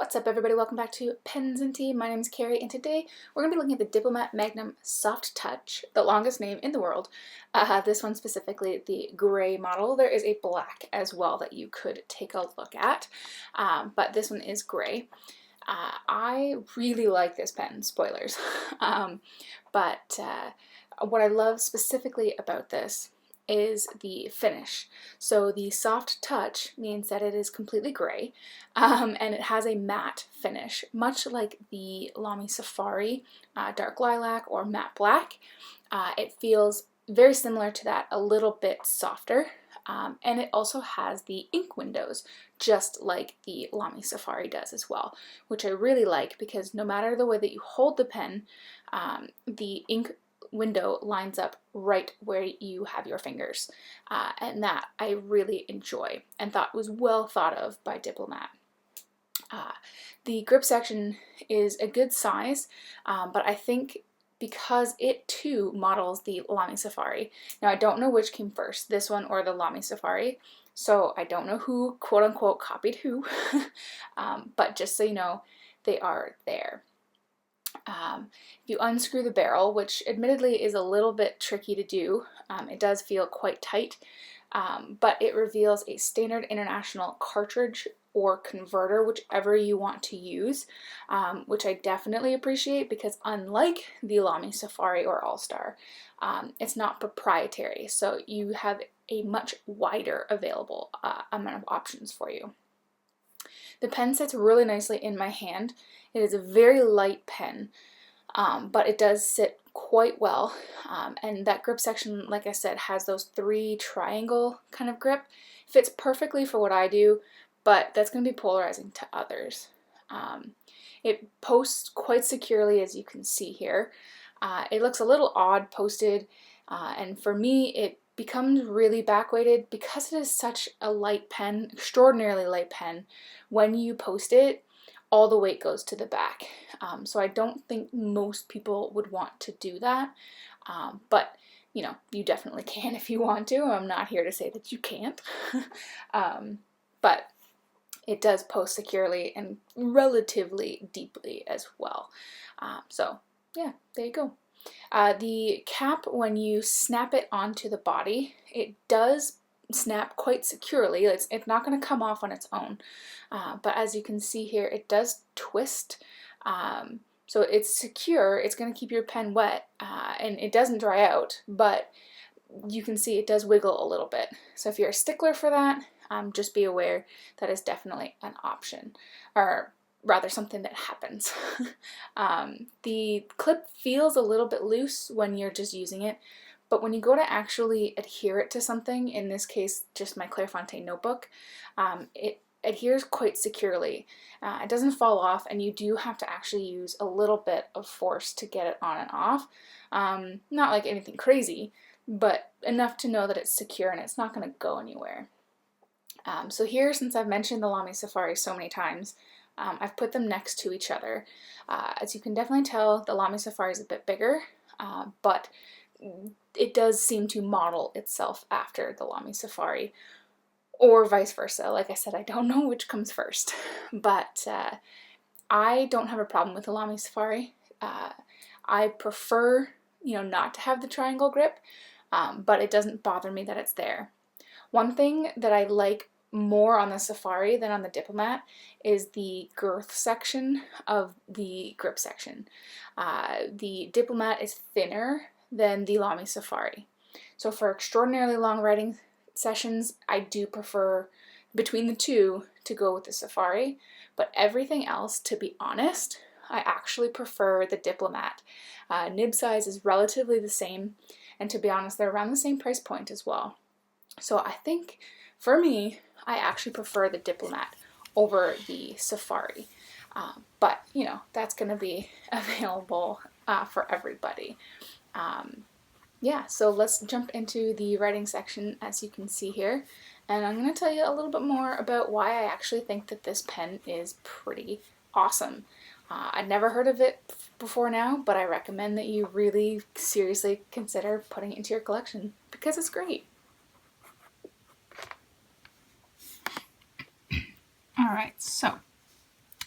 What's up, everybody? Welcome back to Pens and Tea. My name is Carrie, and today we're going to be looking at the Diplomat Magnum Soft Touch, the longest name in the world. This one specifically, the gray model. There is a black as well that you could take a look at, but this one is gray. I really like this pen, spoilers. But what I love specifically about this is the finish. So the soft touch means that it is completely gray, and it has a matte finish, much like the Lamy Safari dark lilac or matte black. It feels very similar to that, a little bit softer, and it also has the ink windows, just like the Lamy Safari does as well, which I really like because no matter the way that you hold the pen, the ink window lines up right where you have your fingers, and that I really enjoy and thought was well thought of by Diplomat. The grip section is a good size, but I think because it too models the Lamy Safari. Now I don't know which came first, this one or the Lamy Safari, so I don't know who quote-unquote copied who, but just so you know, they are there. If you unscrew the barrel, which admittedly is a little bit tricky to do, it does feel quite tight, but it reveals a standard international cartridge or converter, whichever you want to use, which I definitely appreciate because unlike the Lamy Safari or All-Star, it's not proprietary, so you have a much wider available amount of options for you. The pen sits really nicely in my hand. It is a very light pen, but it does sit quite well, and that grip section, like I said, has those three triangle kind of grip. Fits perfectly for what I do, but that's going to be polarizing to others. It posts quite securely, as you can see here. It looks a little odd posted, and for me it becomes really back-weighted because it is such a light pen, extraordinarily light pen. When you post it, all the weight goes to the back. So I don't think most people would want to do that, but you know, you definitely can if you want to. I'm not here to say that you can't, but it does post securely and relatively deeply as well. So yeah, there you go. The cap, when you snap it onto the body, it does snap quite securely. It's not going to come off on its own, but as you can see here, it does twist, so it's secure. It's going to keep your pen wet, and it doesn't dry out, but you can see it does wiggle a little bit. So if you're a stickler for that, just be aware that is definitely an option, or rather something that happens. The clip feels a little bit loose when you're just using it, but when you go to actually adhere it to something, in this case just my Clairefontaine notebook, it adheres quite securely. It doesn't fall off, and you do have to actually use a little bit of force to get it on and off. Not like anything crazy, but enough to know that it's secure and it's not going to go anywhere. So here, since I've mentioned the Lamy Safari so many times, I've put them next to each other. As you can definitely tell, the Lamy Safari is a bit bigger, but it does seem to model itself after the Lamy Safari, or vice versa. Like I said, I don't know which comes first, but I don't have a problem with the Lamy Safari. I prefer, not to have the triangle grip, but it doesn't bother me that it's there. One thing that I like more on the Safari than on the Diplomat is the girth section of the grip section. The Diplomat is thinner than the Lamy Safari. So for extraordinarily long writing sessions, I do prefer between the two to go with the Safari, but everything else, to be honest, I actually prefer the Diplomat. Nib size is relatively the same, and to be honest, they're around the same price point as well. So I think, for me, I actually prefer the Diplomat over the Safari. But, that's going to be available for everybody. Yeah, so let's jump into the writing section, as you can see here. And I'm going to tell you a little bit more about why I actually think that this pen is pretty awesome. I'd never heard of it before now, but I recommend that you really seriously consider putting it into your collection because it's great. Alright, so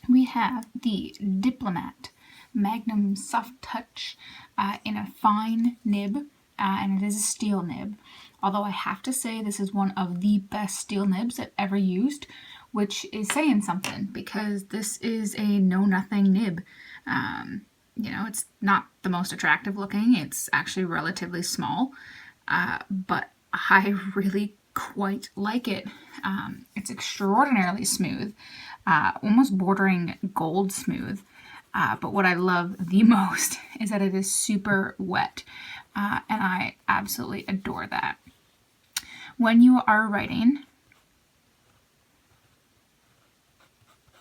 we have the Diplomat Magnum Soft Touch in a fine nib, and it is a steel nib. Although I have to say this is one of the best steel nibs I've ever used, which is saying something because this is a know-nothing nib. It's not the most attractive looking. It's actually relatively small, but I really quite like it. It's extraordinarily smooth, almost bordering gold smooth. But what I love the most is that it is super wet, and I absolutely adore that. When you are writing,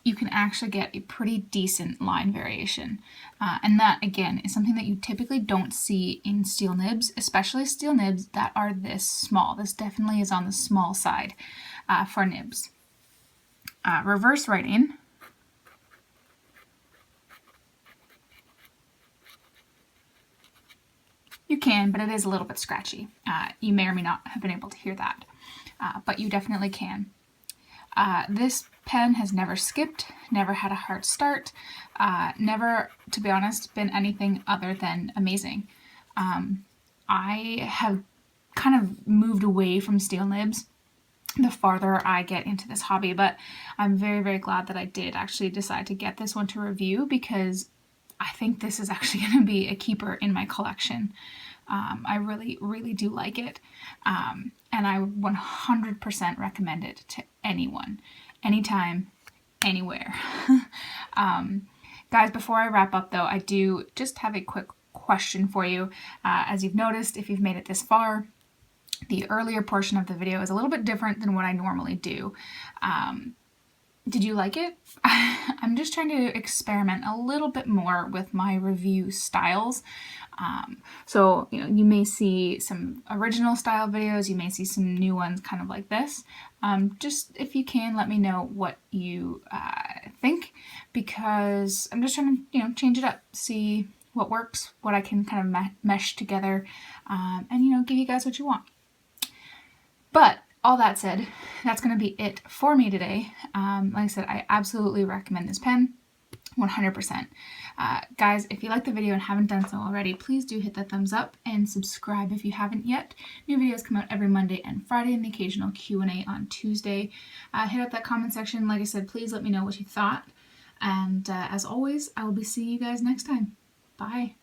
you can actually get a pretty decent line variation. And that, again, is something that you typically don't see in steel nibs, especially steel nibs that are this small. This definitely is on the small side for nibs. Reverse writing. You can, but it is a little bit scratchy. You may or may not have been able to hear that, but you definitely can. This pen has never skipped, never had a hard start, never, to be honest, been anything other than amazing. I have kind of moved away from steel nibs the farther I get into this hobby, but I'm very, very glad that I did actually decide to get this one to review, because I think this is actually going to be a keeper in my collection. I really, really do like it. And I 100% recommend it to anyone, anytime, anywhere. Guys, before I wrap up though, I do just have a quick question for you. As you've noticed, if you've made it this far, the earlier portion of the video is a little bit different than what I normally do. Did you like it? I'm just trying to experiment a little bit more with my review styles. So, you may see some original style videos, you may see some new ones kind of like this. Just if you can, let me know what you think, because I'm just trying to, change it up, see what works, what I can kind of mesh together, and, give you guys what you want. But all that said, that's going to be it for me today. Like I said, I absolutely recommend this pen, 100%. Guys, if you like the video and haven't done so already, please do hit that thumbs up and subscribe if you haven't yet. New videos come out every Monday and Friday, and the occasional Q&A on Tuesday. Hit up that comment section. Like I said, please let me know what you thought. And as always, I will be seeing you guys next time. Bye.